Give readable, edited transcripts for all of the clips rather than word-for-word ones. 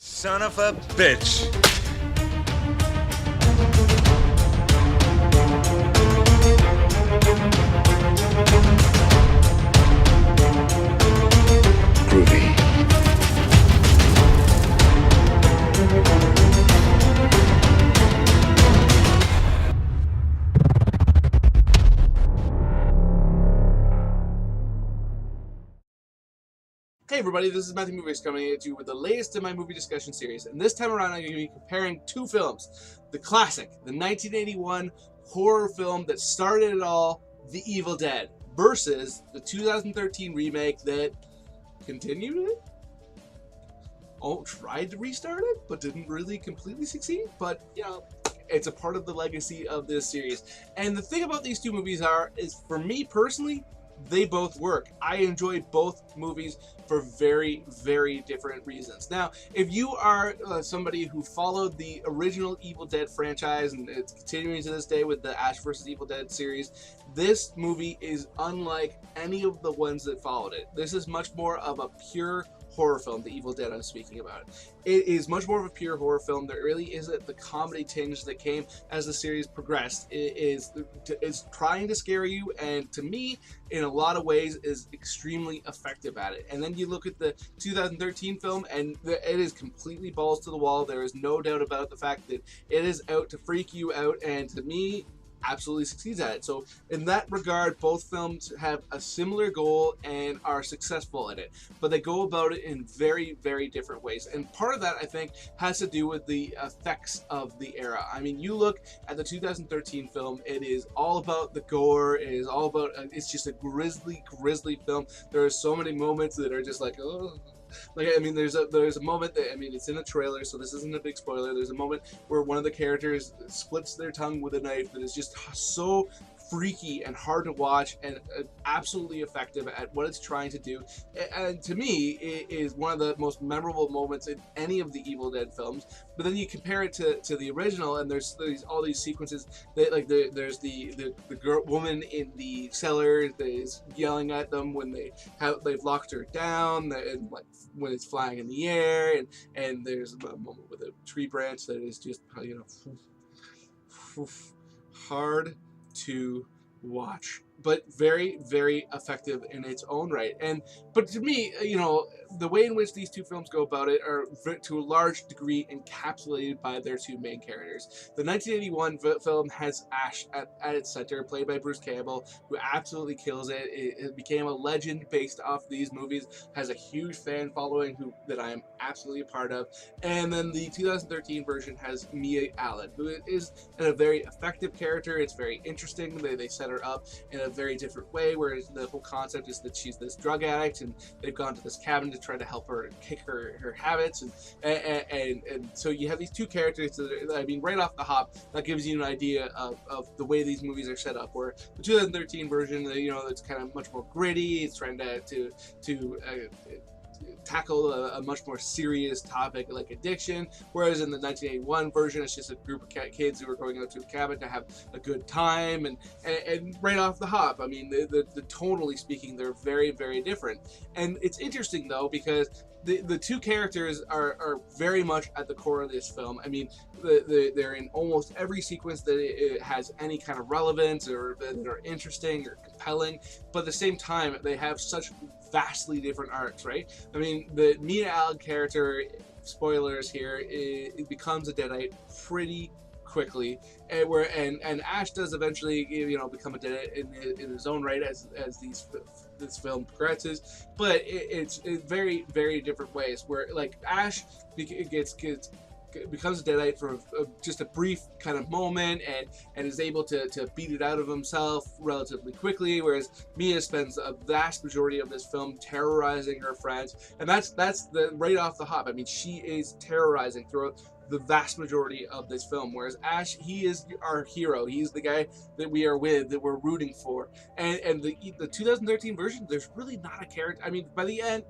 Son of a bitch. Groovy. Hey everybody, this is Matthew Movies coming at you with the latest in my movie discussion series, and this time around I'm going to be comparing two films. The classic, the 1981 horror film that started it all, The Evil Dead, versus the 2013 remake that continued it? Tried to restart it, but didn't really completely succeed, but, you know, it's a part of the legacy of this series. And the thing about these two movies is, for me personally, they both work. I enjoy both movies for very, very different reasons. Now, if you are somebody who followed the original Evil Dead franchise, and it's continuing to this day with the Ash vs. Evil Dead series, this movie is unlike any of the ones that followed it. This is much more of a pure horror film, The Evil Dead I'm speaking about. It is much more of a pure horror film. There really isn't the comedy tinge that came as the series progressed. It's trying to scare you, and to me, in a lot of ways, is extremely effective at it. And then you look at the 2013 film, and it is completely balls to the wall. There is no doubt about the fact that it is out to freak you out, and to me, absolutely succeeds at it. So in that regard, both films have a similar goal and are successful at it, but they go about it in very, very different ways. And part of that, I think, has to do with the effects of the era. I mean, you look at the 2013 film, it is all about the gore. It is all about, it's just a grisly film. There are so many moments that are just like, oh. Like, I mean, there's a moment that, I mean, it's in a trailer, so this isn't a big spoiler. There's a moment where one of the characters splits their tongue with a knife that is just so freaky and hard to watch, and absolutely effective at what it's trying to do. And to me, it is one of the most memorable moments in any of the Evil Dead films. But then you compare it to the original, and there's all these sequences that, like, there's the woman in the cellar that is yelling at them when they've locked her down, and like when it's flying in the air, and there's a moment with a tree branch that is just, you know, hard to watch, but very, very effective in its own right. But to me, you know, the way in which these two films go about it are to a large degree encapsulated by their two main characters. The 1981 film has Ash at its center, played by Bruce Campbell, who absolutely kills it. It became a legend based off these movies, has a huge fan following that I am absolutely a part of. And then the 2013 version has Mia Allen, who is a very effective character. It's very interesting. They set her up in a very different way, whereas the whole concept is that she's this drug addict, and they've gone to this cabin to try to help her kick her habits, and so you have these two characters that, I mean, right off the hop, that gives you an idea of the way these movies are set up. Where the 2013 version, you know, it's kind of much more gritty. It's trying to tackle a much more serious topic like addiction, whereas in the 1981 version, it's just a group of kids who are going out to a cabin to have a good time, and right off the hop, I mean, the tonally speaking, they're very, very different. And it's interesting though, because the two characters are very much at the core of this film. I mean, they're in almost every sequence that it has any kind of relevance, or that are interesting or compelling, but at the same time, they have such vastly different arcs, right? I mean, the Mia Allen character, spoilers here, it becomes a Deadite pretty quickly, and Ash does eventually, you know, become a Deadite in his own right as this film progresses, but it's very, very different ways. Where, like, Ash becomes a Deadite for just a brief kind of moment, and is able to beat it out of himself relatively quickly, whereas Mia spends a vast majority of this film terrorizing her friends, and that's the right off the hop. I mean, she is terrorizing throughout the vast majority of this film, whereas Ash, he is our hero. He's the guy that we are with, that we're rooting for. And the 2013 version, there's really not a character. I mean, by the end,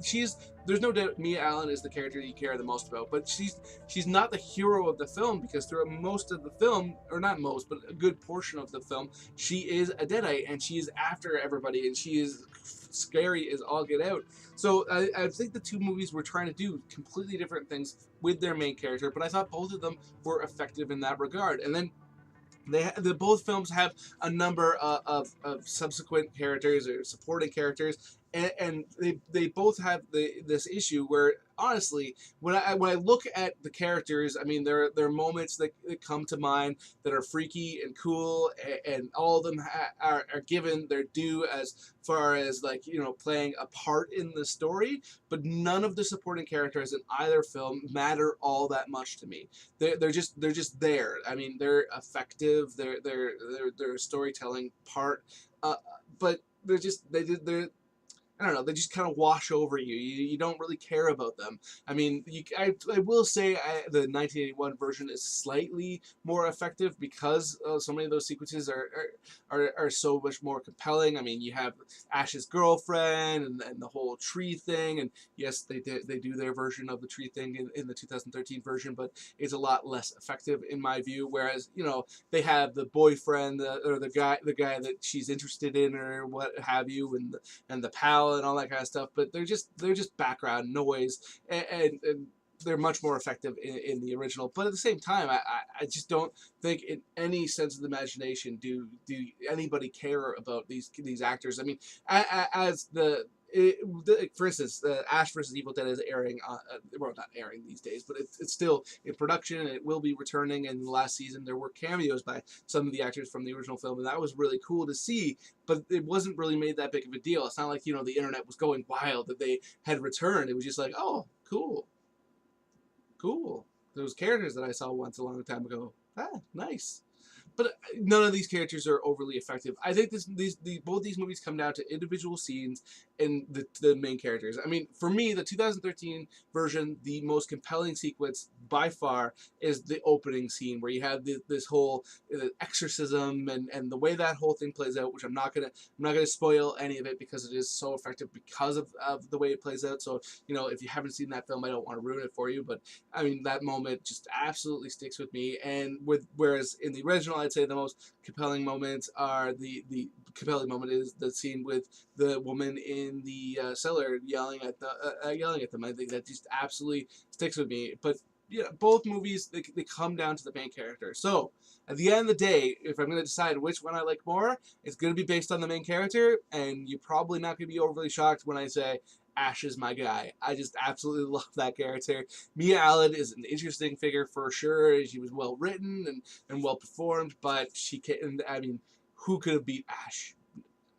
there's no doubt Mia Allen is the character you care the most about, but she's not the hero of the film, because throughout most of the film, or not most, but a good portion of the film, she is a Deadite, and she is after everybody, and she is scary as all get out. So I think the two movies were trying to do completely different things with their main character, but I thought both of them were effective in that regard. And then both films have a number of subsequent characters or supporting characters, and they both have this issue where honestly, when I look at the characters, I mean there are moments that come to mind that are freaky and cool, and all of them are given their due as far as like playing a part in the story, but none of the supporting characters in either film matter all that much to me. They're just there. I mean, they're effective. They're a storytelling part, but they're I don't know. They just kind of wash over you. You don't really care about them. I mean, I will say the 1981 version is slightly more effective because so many of those sequences are so much more compelling. I mean, you have Ash's girlfriend and the whole tree thing, and yes, they do their version of the tree thing in the 2013 version, but it's a lot less effective in my view. Whereas they have the boyfriend or the guy that she's interested in or what have you, and the pal and all that kind of stuff, but they're just background noise, and they're much more effective in the original. But at the same time, I just don't think in any sense of the imagination do anybody care about these actors. I mean, as for instance, Ash vs. Evil Dead is airing, well, not airing these days, but it's still in production, and it will be returning. And last season, there were cameos by some of the actors from the original film, and that was really cool to see, but it wasn't really made that big of a deal. It's not like, the internet was going wild that they had returned. It was just like, oh, cool. Those characters that I saw once a long time ago. Nice. But none of these characters are overly effective. I think both these movies come down to individual scenes and the main characters. I mean, for me, the 2013 version, the most compelling sequence by far is the opening scene where you have this whole exorcism and the way that whole thing plays out, which I'm not gonna spoil any of it because it is so effective because of the way it plays out. So if you haven't seen that film, I don't want to ruin it for you. But I mean, that moment just absolutely sticks with me. And whereas in the original, I'd say the most compelling moments are the compelling moment is the scene with the woman in the cellar yelling at them. I think that just absolutely sticks with me. But both movies they come down to the main character. So at the end of the day, if I'm going to decide which one I like more, it's going to be based on the main character, and you're probably not going to be overly shocked when I say Ash is my guy. I just absolutely love that character. Mia Allen is an interesting figure for sure. She was well written and well performed, but she can't. I mean, who could have beat Ash?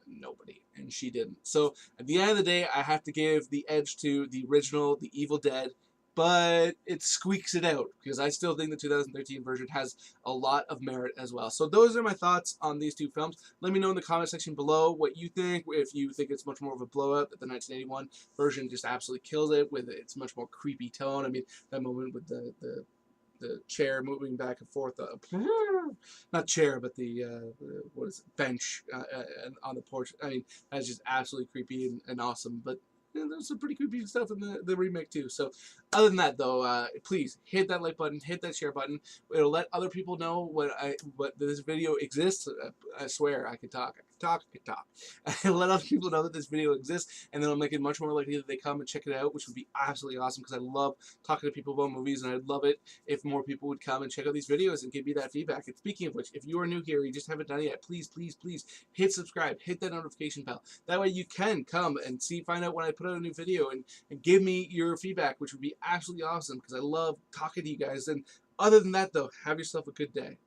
Nobody, and she didn't. So at the end of the day, I have to give the edge to the original, The Evil Dead, but it squeaks it out because I still think the 2013 version has a lot of merit as well. So those are my thoughts on these two films. Let me know in the comment section below what you think. If you think it's much more of a blowout, that the 1981 version just absolutely kills it with its much more creepy tone. I mean, that moment with the chair moving back and forth, not chair, but the what is it, bench on the porch. I mean, that's just absolutely creepy and awesome. But there's some pretty creepy stuff in the remake too. So other than that though, please hit that like button, hit that share button. It'll let other people know what this video exists. I swear I can talk. It'll let other people know that this video exists, and then it'll make it much more likely that they come and check it out, which would be absolutely awesome because I love talking to people about movies, and I'd love it if more people would come and check out these videos and give me that feedback. And speaking of which, if you are new here, you just haven't done it yet, please hit subscribe, hit that notification bell. That way you can come and find out when I put out a new video and give me your feedback, which would be absolutely awesome because I love talking to you guys. And other than that though, have yourself a good day.